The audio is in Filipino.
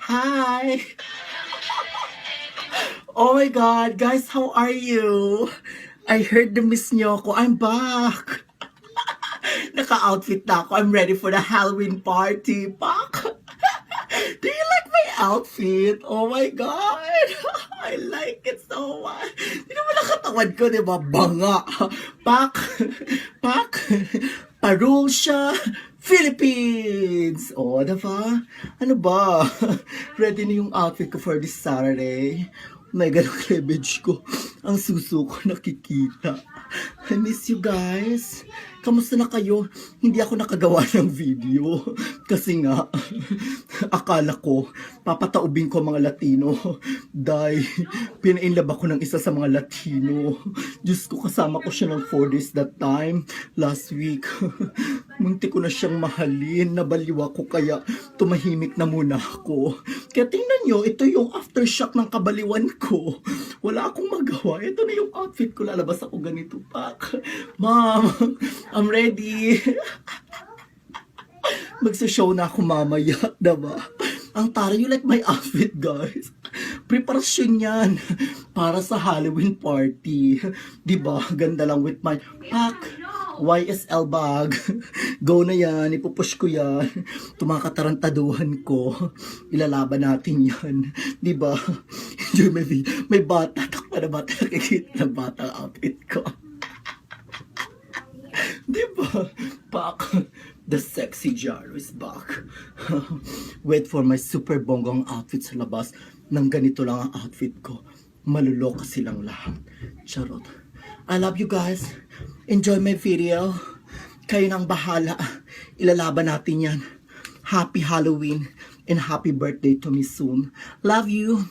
Hi! Oh my God, guys, how are you? I heard the miss nyo ako. I'm back. Naka-outfit na ako. I'm ready for the Halloween party. Pak! Do you like my outfit? Oh my God! I like it so much. Hindi naman nakatawan ko, di ba? Banga! Pak! Pak! Parol siya! Philippines! Oh, diba? Ano ba? Ready na yung outfit ko for this Saturday. My God, ang cleavage ko. Ang suso ko nakikita. I miss you guys. Kamusta na kayo? Hindi ako nakagawa ng video. Kasi nga, akala ko, papataubin ko mga Latino. Dahil, pinainlove ako ng isa sa mga Latino. Diyos ko, kasama ko siya ng 4 days that time. Last week. Munti ko na siyang mahalin. Nabaliw ako, kaya tumahimik na muna ako. Kaya tingnan nyo, ito yung aftershock ng kabaliwan ko. Wala akong magawa. Ito na yung outfit ko. Lalabas ako ganito, Pak. Mom, I'm ready. Magsa-show na ako mamaya, diba? Ang tara, you like my outfit, guys? Preparasyon yan para sa Halloween party. Diba? Ganda lang with my pack. YSL bag. Go na yan. Ipupush ko yan. Tumakatarantaduhan ko. Ilalaban natin yan. Diba? May bata. Takpa na bata. Nakikita na bata ang outfit ko. Diba? Pak. The sexy Jaro is back. Wait for my super bonggang outfit sa labas. Nang ganito lang ang outfit ko. Maluloka silang lahat. Charot. I love you guys. Enjoy my video. Kayo nang bahala. Ilalaban natin yan. Happy Halloween and happy birthday to me soon. Love you.